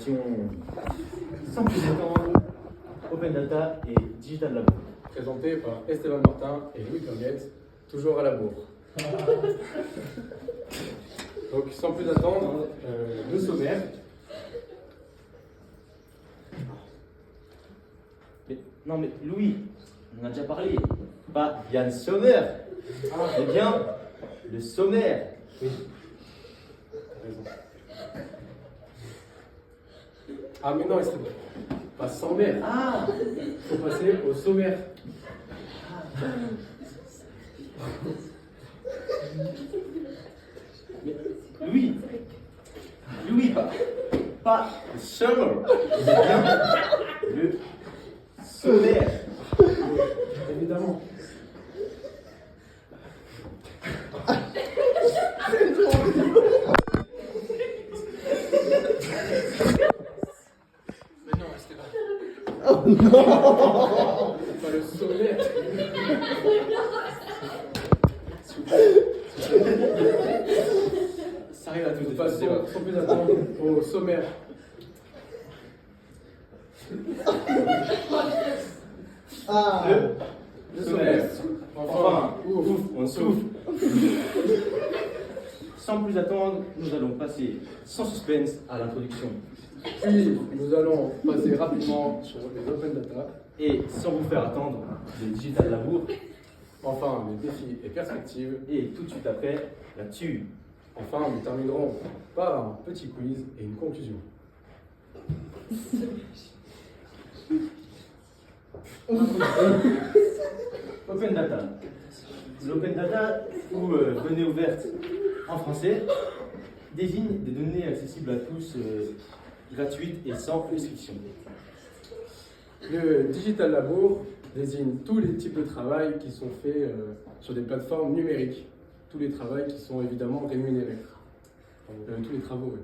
l'introduction. Sans plus attendre, Open Data et Digital Labo. Présenté par Esteban Martin et Louis Perguette, toujours à la bourre. Donc sans plus attendre, le sommaire. Non mais Louis, on en a déjà parlé. Pas Yann Sommer, mais bien le sommaire. Oui, t'as raison. Ah mais non, Esteban, pas sommaire. Ah, Faut passer au sommaire. mais Louis, pas le summer, mais bien le sommaire. Évidemment. Mais non, Esteban. Oh non! Pas le sommaire. Ça arrive à tous Nous les passons fois. sans plus attendre au sommaire. Ah! Le sommaire. Enfin, ouf, on souffle. Sans plus attendre, nous allons passer sans suspense à l'introduction. Puis nous allons passer rapidement sur les open data. Et sans vous faire attendre, le Digital Labo. Enfin, les défis et perspectives. Et tout de suite après, là-dessus. Enfin, nous terminerons par un petit quiz et une conclusion. Open Data. L'Open Data, ou données ouvertes en français, désigne des données accessibles à tous, gratuites et sans restriction. Le Digital Labo désigne tous les types de travail qui sont faits sur des plateformes numériques. Tous les travaux qui sont évidemment rémunérés. Tous les travaux, oui,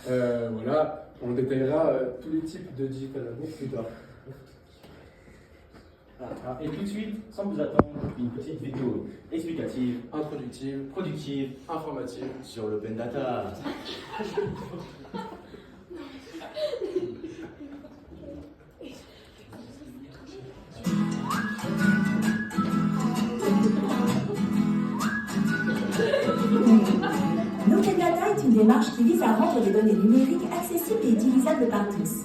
pardon. Voilà, on détaillera tous les types de Digital Labo plus tard. Et tout de suite, sans plus attendre, une petite vidéo explicative, Introductive, productive, informative. sur l'Open Data. L'Open Data est une démarche qui vise à rendre les données numériques accessibles et utilisables par tous.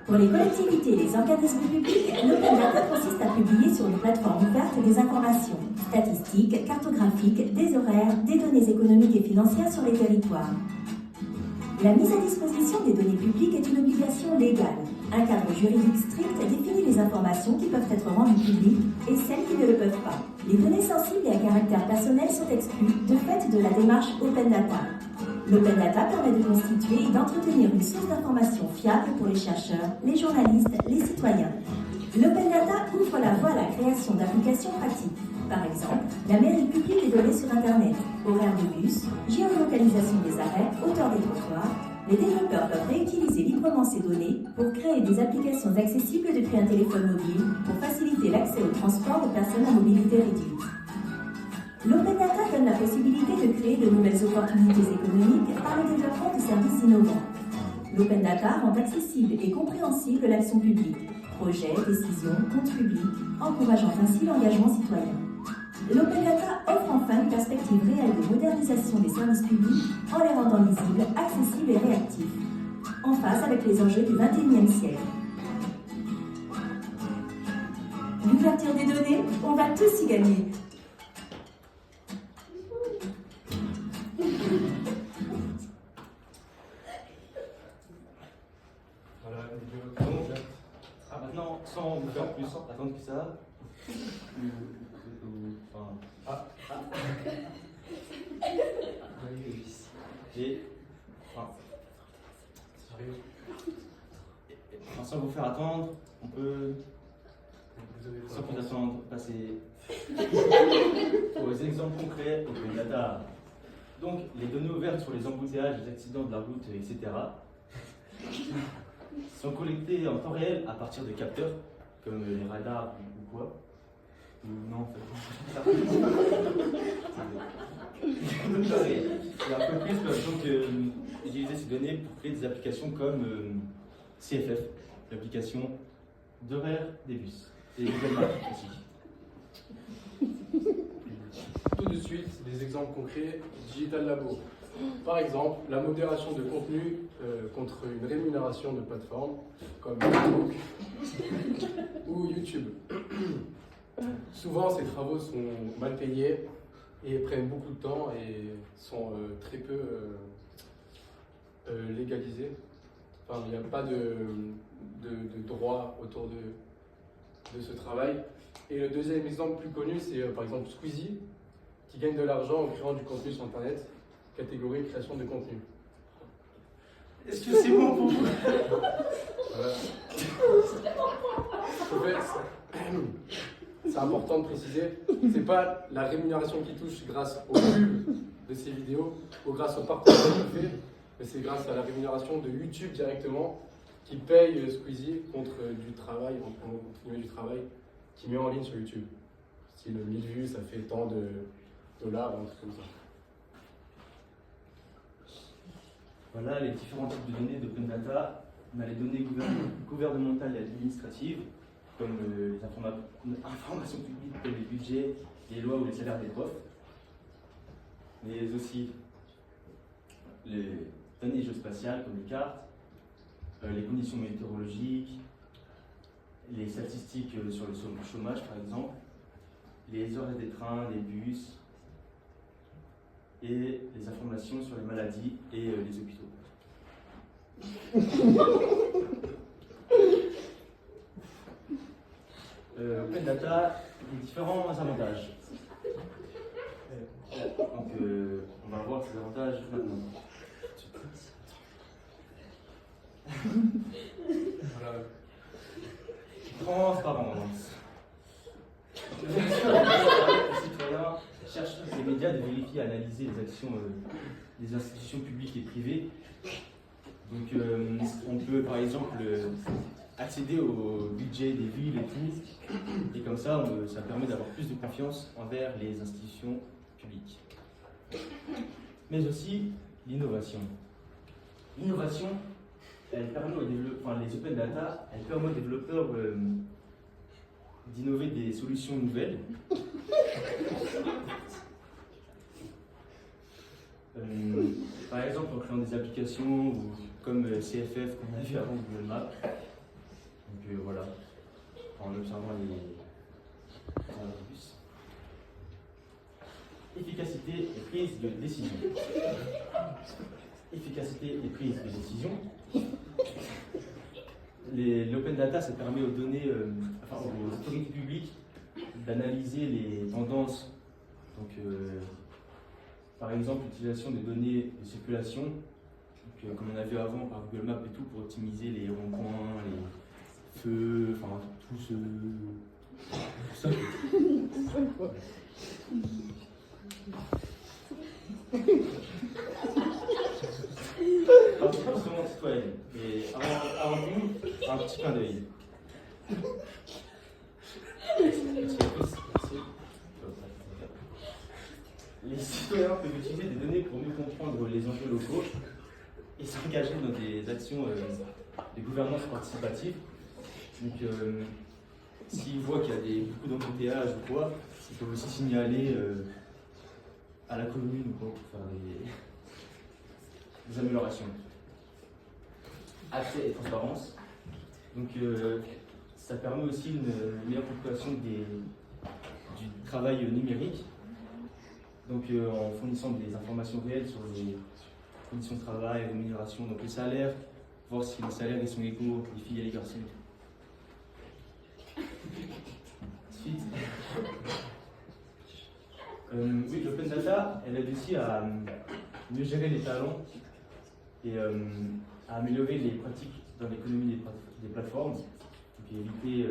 Pour les collectivités et les organismes publics, l'Open Data consiste à publier sur une plateforme ouverte des informations statistiques, cartographiques, des horaires, des données économiques et financières sur les territoires. La mise à disposition des données publiques est une obligation légale. Un cadre juridique strict définit les informations qui peuvent être rendues publiques et celles qui ne le peuvent pas. Les données sensibles et à caractère personnel sont exclues de fait de la démarche Open Data. L'Open Data permet de constituer et d'entretenir une source d'information fiable pour les chercheurs, les journalistes, les citoyens. L'Open Data ouvre la voie à la création d'applications pratiques. Par exemple, la mairie publie des données sur Internet, horaires de bus, géolocalisation des arrêts, hauteur des trottoirs. Les développeurs peuvent réutiliser librement ces données pour créer des applications accessibles depuis un téléphone mobile pour faciliter l'accès au transport de personnes à mobilité réduite. L'Open Data donne la possibilité de créer de nouvelles opportunités économiques par le développement de services innovants. L'Open Data rend accessible et compréhensible l'action publique, projets, décisions, comptes publics, encourageant ainsi l'engagement citoyen. L'Open Data offre enfin une perspective réelle de modernisation des services publics en les rendant lisibles, accessibles et réactifs, en phase avec les enjeux du XXIe siècle. L'ouverture des données, on va tous y gagner. Voilà, donc, maintenant, sans vous faire plus attendre que ça, et sans vous faire attendre, on peut, sans plus attendre, passer aux exemples concrets Open Data. Donc, les données ouvertes sur les embouteillages, les accidents de la route, etc., sont collectées en temps réel à partir de capteurs, comme les radars ou quoi. Non, et entreprises peuvent donc utiliser ces données pour créer des applications comme CFF, l'application d'horaire des bus, et Google Maps aussi. Tout de suite, des exemples concrets, Digital Labo. Par exemple, la modération de contenu contre une rémunération de plateforme comme Facebook ou YouTube. Souvent, ces travaux sont mal payés et prennent beaucoup de temps et sont très peu légalisés. Enfin, il n'y a pas de droit autour de ce travail. Et le deuxième exemple plus connu, c'est par exemple Squeezie, qui gagne de l'argent en créant du contenu sur Internet, catégorie création de contenu. Est-ce que c'est bon pour vous? Voilà. En fait, c'est important de préciser, c'est pas la rémunération qui touche grâce au pub de ces vidéos ou grâce au parcours qu'il fait, mais c'est grâce à la rémunération de YouTube directement qui paye Squeezie contre du travail, du travail qu'il met en ligne sur YouTube. Si le 1000 vues, ça fait tant de dollars, un truc comme ça. Voilà les différents types de données d'open data. On a les données gouvernementales et administratives, comme les informations publiques, comme les budgets, les lois ou les salaires des profs. Mais aussi les données géospatiales, comme les cartes, les conditions météorologiques, les statistiques sur le chômage, par exemple, les horaires des trains, des bus, et les informations sur les maladies et les hôpitaux. Open data, les différents avantages. Donc, on va voir ces avantages maintenant. Voilà. Transparence. Les citoyens cherchent les médias de vérifier et analyser les actions des institutions publiques et privées. Donc on peut par exemple accéder au budget des villes et tout, et comme ça, ça permet d'avoir plus de confiance envers les institutions publiques. Mais aussi l'innovation. L'innovation, elle permet aux développeurs, les open data, elle permet aux développeurs d'innover des solutions nouvelles. Par exemple, en créant des applications comme CFF qu'on a vu avant Google Maps. Donc voilà, en observant les bus. Efficacité et prise de décision. Efficacité et prise de décision. L'open data, ça permet aux données, aux autorités publiques d'analyser les tendances. Donc, par exemple, l'utilisation des données de circulation, donc, comme on a vu avant par Google Maps et tout, pour optimiser les ronds-points, les feux, enfin tout ça. Participation citoyenne. Et avant tout, un petit clin d'œil. Les citoyens peuvent utiliser des données pour mieux comprendre les enjeux locaux et s'engager dans des actions de gouvernance participative. Donc, s'ils voient qu'il y a beaucoup d'embouteillages ou quoi, ils peuvent aussi signaler à la commune ou quoi pour faire des améliorations. Accès et transparence. Donc, ça permet aussi une meilleure compréhension du travail numérique. Donc, en fournissant des informations réelles sur les conditions de travail, rémunération, donc les salaires, voir si les salaires ils sont égaux, les filles et les garçons. Ensuite, oui, l'open data, elle aide aussi à mieux gérer les talents et à améliorer les pratiques dans l'économie des plateformes, donc éviter.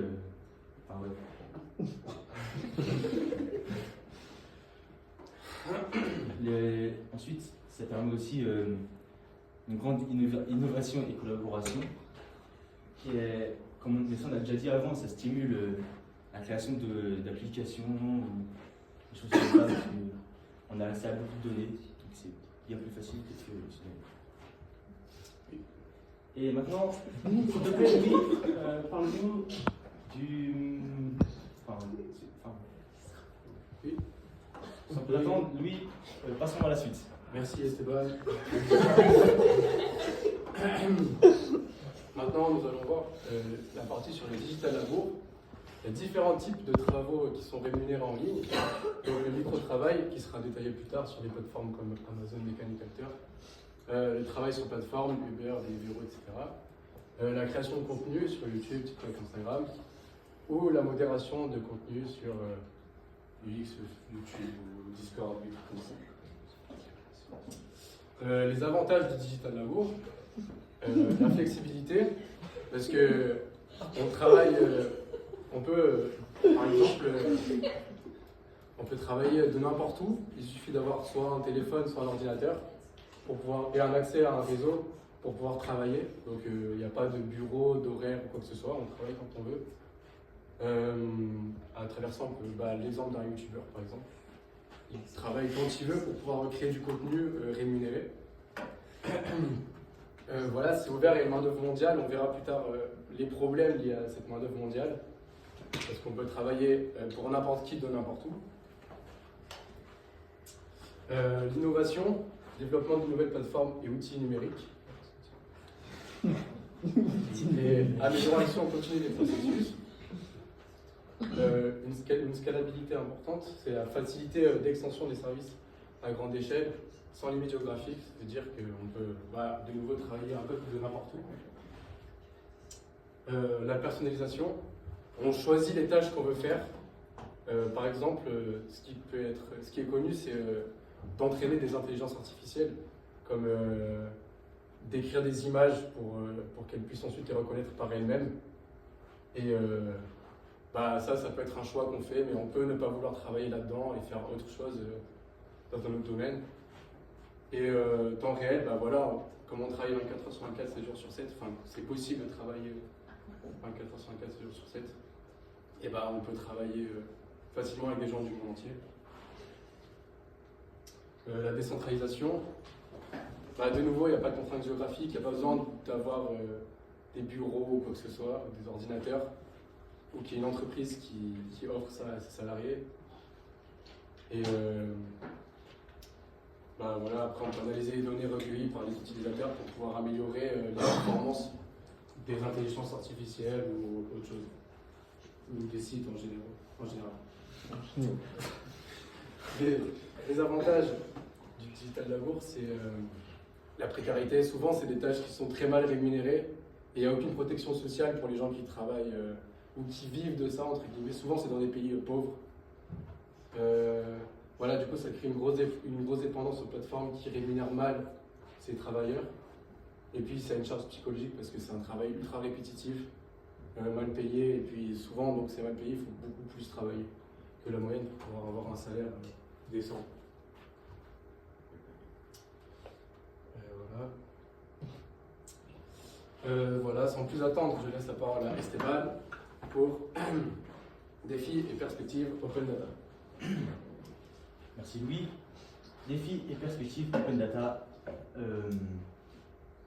Ensuite, ça permet aussi une grande innovation et collaboration qui est, comme on a déjà dit avant, ça stimule la création d'applications ou des choses comme ça. Parce qu'on a accès à beaucoup de données, donc c'est bien plus facile que sinon. Et maintenant, s'il te plaît, Louis, parle-nous du. Oui. Sans plus attendre, Louis, passons à la suite. Merci Esteban. Maintenant, nous allons voir la partie sur le digital labo. Il y a différents types de travaux qui sont rémunérés en ligne. Donc le micro-travail qui sera détaillé plus tard sur des plateformes comme Amazon Mechanical Turk. Le travail sur plateforme, Uber, Deliveroo, etc. La création de contenu sur YouTube, TikTok, Instagram. Ou la modération de contenu sur UX, YouTube ou Discord, des trucs comme ça. Les avantages du digital labo, la flexibilité, parce que on travaille, on peut, par exemple, on peut travailler de n'importe où. Il suffit d'avoir soit un téléphone, soit un ordinateur, pour pouvoir, et un accès à un réseau pour pouvoir travailler. Donc il n'y a pas de bureau, d'horaire ou quoi que ce soit, on travaille quand on veut. À travers ça, on peut, l'exemple d'un youtubeur par exemple, il travaille quand il veut pour pouvoir créer du contenu rémunéré. Voilà, c'est ouvert à une main-d'œuvre mondiale. On verra plus tard les problèmes liés à cette main-d'œuvre mondiale, parce qu'on peut travailler pour n'importe qui de n'importe où. L'innovation, développement de nouvelles plateformes et outils numériques. Et amélioration continue des processus. Une scalabilité importante, c'est la facilité d'extension des services à grande échelle, sans limite géographique, c'est-à-dire qu'on peut de nouveau travailler un peu de n'importe où. La personnalisation, on choisit les tâches qu'on veut faire. Par exemple, ce qui est connu, c'est d'entraîner des intelligences artificielles, comme d'écrire des images pour qu'elles puissent ensuite les reconnaître par elles-mêmes. Et ça peut être un choix qu'on fait, mais on peut ne pas vouloir travailler là-dedans et faire autre chose dans un autre domaine. Et temps réel, comme on travaille 24 heures sur 24, 7 jours sur 7, c'est possible de travailler 24 heures sur 24, 7 jours sur 7. Et on peut travailler facilement avec des gens du monde entier. La décentralisation, de nouveau, il n'y a pas de contraintes géographiques, il n'y a pas besoin d'avoir des bureaux ou quoi que ce soit, des ordinateurs, ou qu'il y ait une entreprise qui offre ça à ses salariés. Et après on peut analyser les données recueillies par les utilisateurs pour pouvoir améliorer les performances des intelligences artificielles ou autre chose, ou des sites en général. Les avantages du digital labour, c'est la précarité. Souvent, c'est des tâches qui sont très mal rémunérées et il n'y a aucune protection sociale pour les gens qui travaillent ou qui vivent de ça, entre guillemets. Souvent, c'est dans des pays pauvres. Du coup, ça crée une grosse dépendance aux plateformes qui rémunèrent mal ces travailleurs. Et puis, ça a une charge psychologique parce que c'est un travail ultra répétitif, mal payé. Et puis, souvent, donc c'est mal payé, il faut beaucoup plus travailler que la moyenne pour pouvoir avoir un salaire décent. Sans plus attendre, je laisse la parole à Esteban pour défis et perspectives Open Data. Merci Louis. Défis et perspectives Open Data.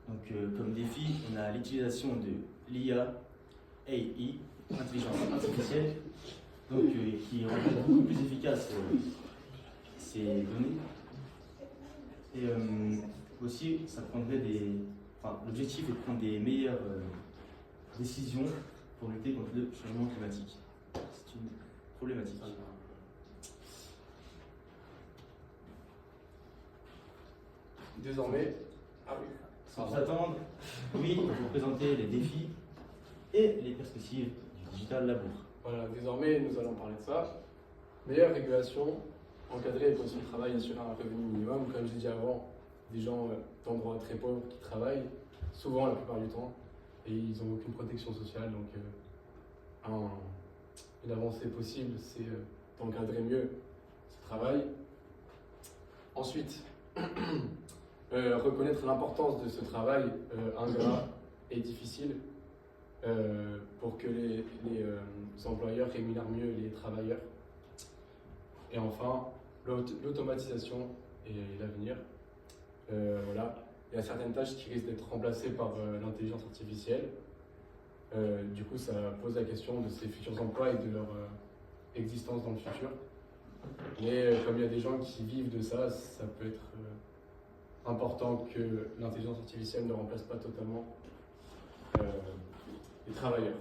Comme défi, on a l'utilisation de l'IA, AI, intelligence artificielle, qui rend beaucoup plus efficace ces données. Et aussi, ça prendrait l'objectif est de prendre des meilleures décisions pour lutter contre le changement climatique. C'est une problématique. Désormais, sans plus attendre, oui, pour vous présenter les défis et les perspectives du digital labour. Voilà, désormais, nous allons parler de ça. Meilleure régulation, encadrer les conditions de travail, assurer un revenu minimum. Comme je l'ai dit avant, des gens d'endroits très pauvres qui travaillent, souvent la plupart du temps, et ils n'ont aucune protection sociale. Donc, une avancée possible, c'est d'encadrer mieux ce travail. Ensuite, reconnaître l'importance de ce travail ingrat et difficile. pour que les employeurs rémunèrent mieux les travailleurs. Et enfin, l'automatisation et l'avenir. Voilà. Il y a certaines tâches qui risquent d'être remplacées par l'intelligence artificielle. Du coup, ça pose la question de ces futurs emplois et de leur existence dans le futur. Mais comme il y a des gens qui vivent de ça, ça peut être important que l'intelligence artificielle ne remplace pas totalement les travailleurs.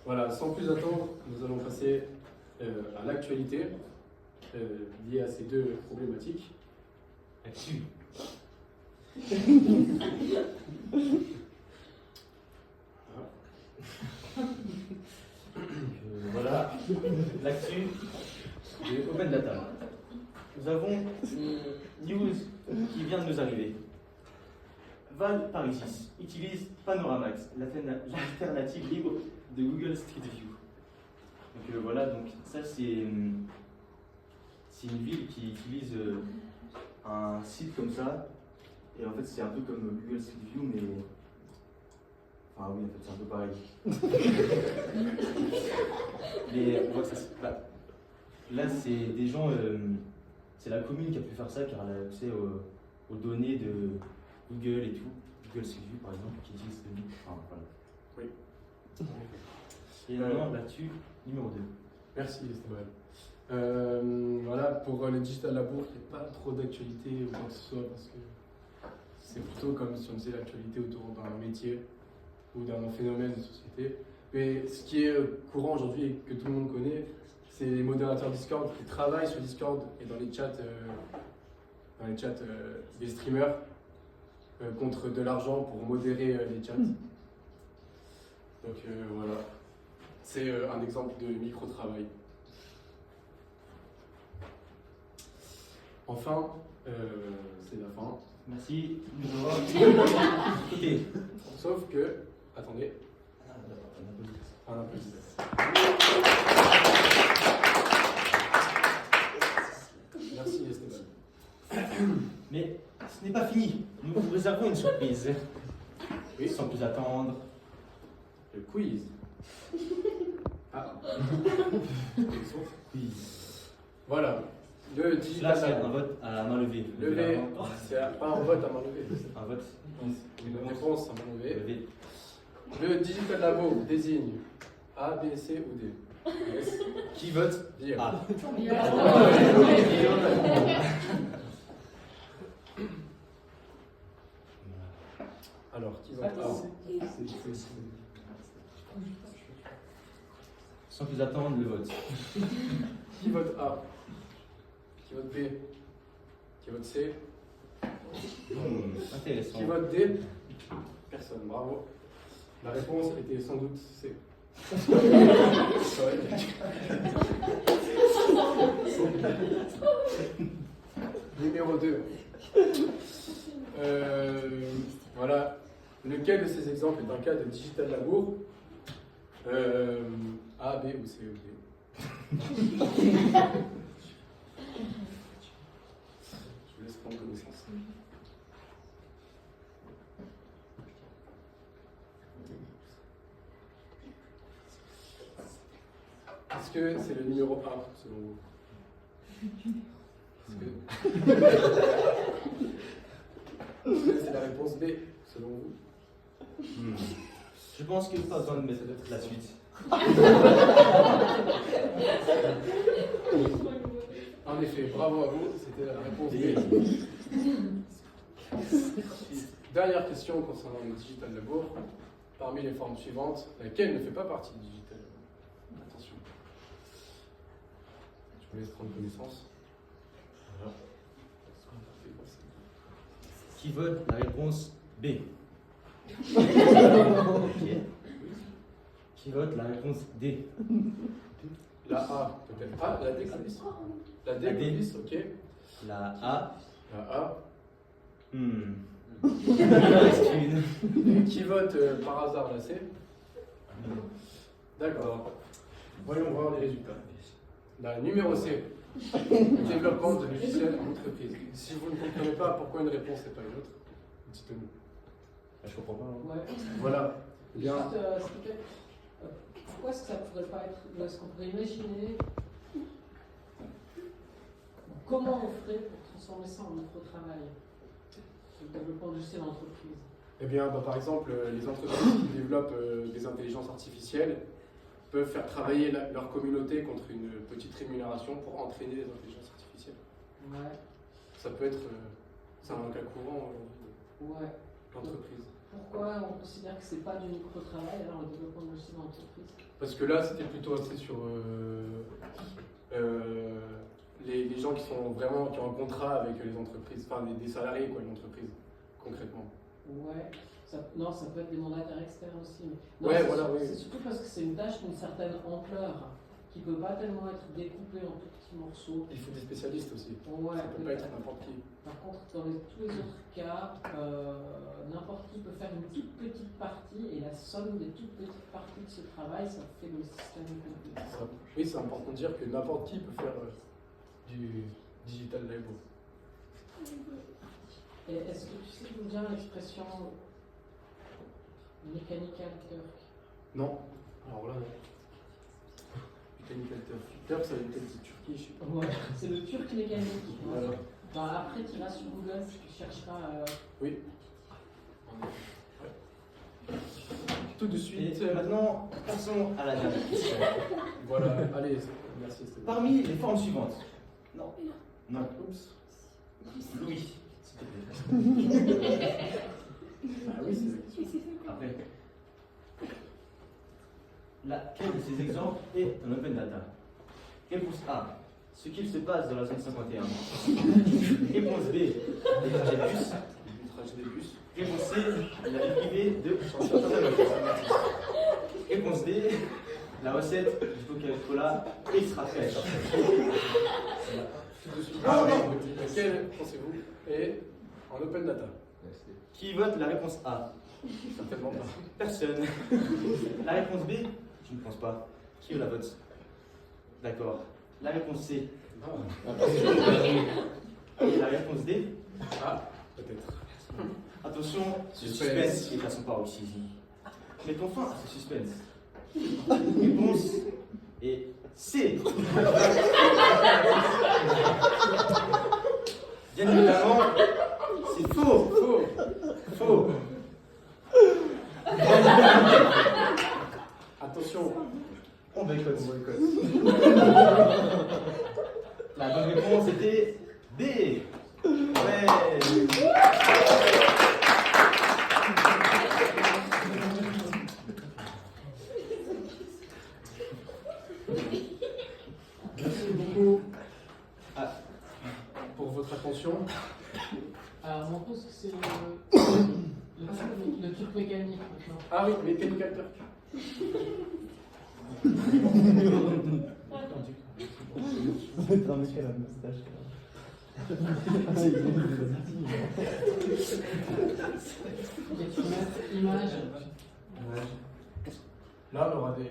Voilà, sans plus attendre, nous allons passer à l'actualité liée à ces deux problématiques. Actu. Voilà, l'actu de Open Data. Nous avons une news qui vient de nous arriver. Val Paris 6 utilise Panoramax, l'alternative libre de Google Street View. Donc voilà, donc ça c'est une ville qui utilise un site comme ça. Et en fait c'est un peu comme Google Street View, mais... Enfin oui, en fait c'est un peu pareil. Mais on voit que ça, là c'est des gens... c'est la commune qui a pu faire ça car elle a accès aux données de Google et tout. Google Street View par exemple, qui utilise ce données. Enfin, voilà. Oui. Et maintenant là-dessus, numéro 2. Merci Esteban. Voilà, pour le Digital Labour, il n'y a pas trop d'actualité ou quoi que ce soit parce que c'est plutôt comme si on faisait l'actualité autour d'un métier ou d'un phénomène de société. Mais ce qui est courant aujourd'hui et que tout le monde connaît, c'est les modérateurs Discord qui travaillent sur Discord et dans les chats des streamers contre de l'argent pour modérer les chats. Donc voilà, c'est un exemple de micro-travail. Enfin, c'est la fin. Merci. Écoutez. Sauf que, attendez, un applaudissement. Merci Esteban. Mais ce n'est pas fini. Nous vous réservons une surprise. Oui. Sans plus attendre. Le quiz. Ah. Quiz. Voilà. Le Là, digital c'est un labour. vote à main levée. Levé. C'est pas un vote à main levée. Un vote. Une réponse à main levée. Levé. Le digital labour désigne A, B, C ou D. Yes. Qui vote dire Ah. Alors, qui vote A? Sans plus attendre, le vote. Qui vote A? Qui vote B? Qui vote C? Intéressant. Qui vote D? Personne, bravo. La réponse était sans doute C. Numéro 2. Voilà. Lequel de ces exemples est un cas de digital labour? A, B ou C ou D? Je vous laisse prendre connaissance. Est-ce que c'est le numéro 1 selon vous? Est-ce que c'est la réponse B selon vous? Je pense qu'il n'y a pas besoin de mettre la suite. En effet, bravo à vous, c'était la réponse B. Dernière question concernant le digital labour. Parmi les formes suivantes, laquelle ne fait pas partie du digital labour? Attention. Je vous laisse prendre connaissance. Voilà. Qui vote la réponse B? Ok. Qui vote la réponse D? La A, peut-être. Ah, la D, glisse. La D, La D. glisse, ok. La A. La A. Il en reste une. Qui vote par hasard la C? D'accord. Voyons voir les résultats. La numéro C. Développement de logiciels en entreprise. Si vous ne comprenez pas pourquoi une réponse n'est pas une autre, dites-nous. Je comprends pas. Hein. Ouais. Voilà. Eh bien, Juste, pourquoi est-ce que ça pourrait pas être. Ou est-ce qu'on pourrait imaginer. Comment on ferait pour transformer ça en micro-travail? Le développement du logiciel d'entreprise. eh bien par exemple, les entreprises qui développent des intelligences artificielles peuvent faire travailler leur communauté contre une petite rémunération pour entraîner les intelligences artificielles. Ouais. Ça peut être. C'est un cas courant aujourd'hui Ouais. d'entreprise. Pourquoi on considère que c'est pas du micro-travail alors le développement du logiciel d'entreprise? Parce que là, c'était plutôt axé sur les gens qui ont un contrat avec les entreprises, enfin des salariés, quoi, une entreprise, concrètement. Ouais. Non, ça peut être des mandataires externes aussi. Mais non, Ouais, c'est voilà, surtout- oui. C'est surtout parce que c'est une tâche d'une certaine ampleur qui peut pas tellement être découpée en tout petits morceaux. Il faut des spécialistes aussi. Ouais, Ça peut pas être n'importe qui. Par contre, dans tous les autres cas, n'importe qui peut faire une toute petite partie et la somme des toutes petites parties de ce travail, ça fait le système complet. Oui, c'est important de dire que n'importe qui peut faire du digital labor. Et est-ce que tu sais d'où vient l'expression Mechanical Turk? Non. Alors là, non. Mechanical Turk. Turk, ça vient peut-être de Turquie, je sais pas. Ouais, c'est le turc mécanique. Voilà. Bah, après, tu iras sur Google, tu chercheras. Oui. Tout de suite. Et maintenant, passons à la dernière question. Voilà, allez, merci. Stéphane. Parmi les formes suivantes. Non. Non. Oups. Louis, s'il te plaît. Ah oui, c'est. Après. Laquelle de ces exemples est un open data? Réponse A. Ce qu'il se passe dans la zone 51. Réponse B. Les trajets de bus. Le trajet des bus. Réponse C. La vie privée de Réponse D. La recette du Coca-Cola extra fraîche. Tout de suite. Ah, Ah, non. Laquelle pensez-vous est en open data? Qui vote la réponse A? Certainement pas. Personne. La réponse B? Je ne pense pas. Qui la vote? D'accord. La réponse C? Et la réponse D? Ah, peut-être. Attention, ce Suspense. suspense est à son paroxysme. Mettons fin à ce suspense. Réponse est C. Bien évidemment, c'est faux. Faux. Faux. Attention. On boycotte. On boycotte. La bonne réponse était B. Ouais. Merci beaucoup pour votre attention. Alors, on pense que c'est le turc mécanique maintenant. Ah oui, Mechanical Turk. C'est un mec à la moustache. Et tu mets image. Là, on aura des.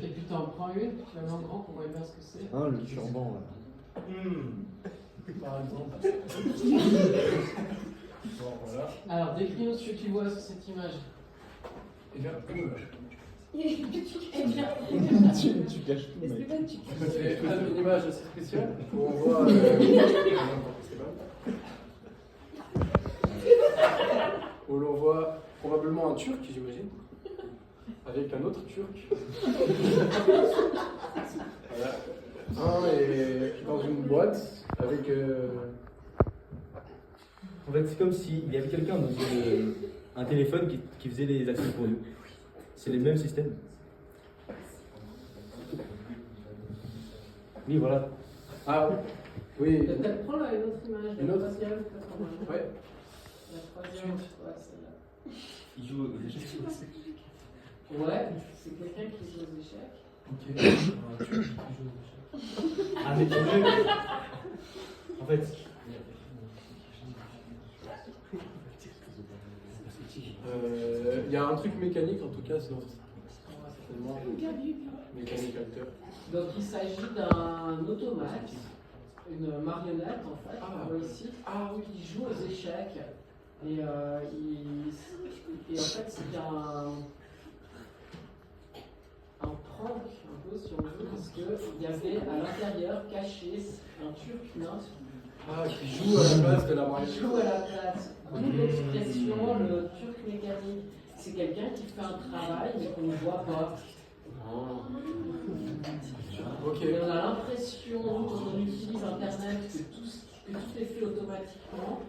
Et puis tu en prends une, tu la mets en grand pour voir bien ce que c'est. Ah, le turban, là. Par exemple. Bon, voilà. Alors, décris-nous ce que tu vois sur cette image. Et bien, boum. Tu caches tout, mec. C'est une image assez spéciale où on voit. Où l'on voit probablement un Turc, j'imagine, avec un autre Turc. Voilà. Un est dans une boîte avec. En fait, c'est comme s'il y avait quelqu'un dans un téléphone qui faisait les actions pour nous. C'est les mêmes systèmes. Oui, voilà. Ah oui. Prends là une autre image. Une La autre troisième, peut-être. Ouais. La troisième, ouais, celle-là. Il joue aux échecs. Ouais, c'est quelqu'un qui joue aux échecs. Ok. Ah, mais tu veux. En fait. Il y a un truc mécanique en tout cas, sinon certainement Mechanical Turk. Donc il s'agit d'un automate, une marionnette en fait, Ah. on voit ici, qui joue aux échecs Et en fait, c'était un prank, un peu, si on veut, parce qu'il y avait à l'intérieur caché un turquin Ah, qui joue à la place de la qui marionnette. joue à la place. D'où l'expression, le turc mécanique. C'est quelqu'un qui fait un travail, mais qu'on ne voit pas. Ok. Et on a l'impression, quand on utilise Internet, que tout est fait automatiquement.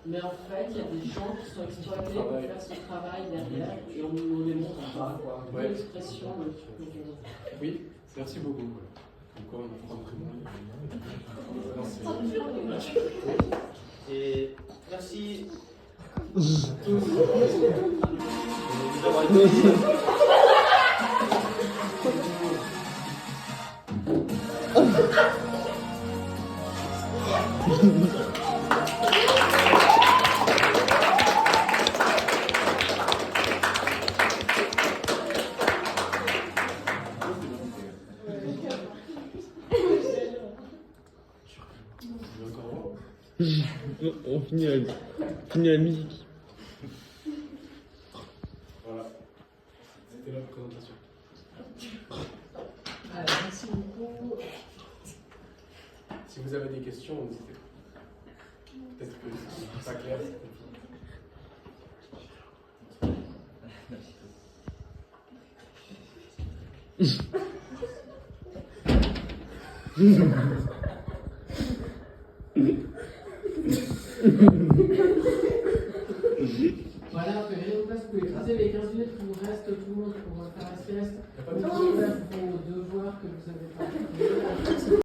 Mais en fait, il y a des gens qui sont exploités pour faire ce travail derrière et on ne les montre pas. Ouais. L'expression, le truc mécanique. Oui, merci beaucoup. Encore une fois, merci. Et merci tous d'avoir été ici. On finit la musique. Voilà. C'était la présentation. Merci beaucoup. Si vous avez des questions, n'hésitez pas. Peut-être que c'est pas clair. Voilà, on peut rien en place, vous pouvez utiliser les 15 minutes qui vous restent, tout le monde, pour faire un sieste. Y a pas de Vous pouvez faire vos devoirs que vous avez pas fait.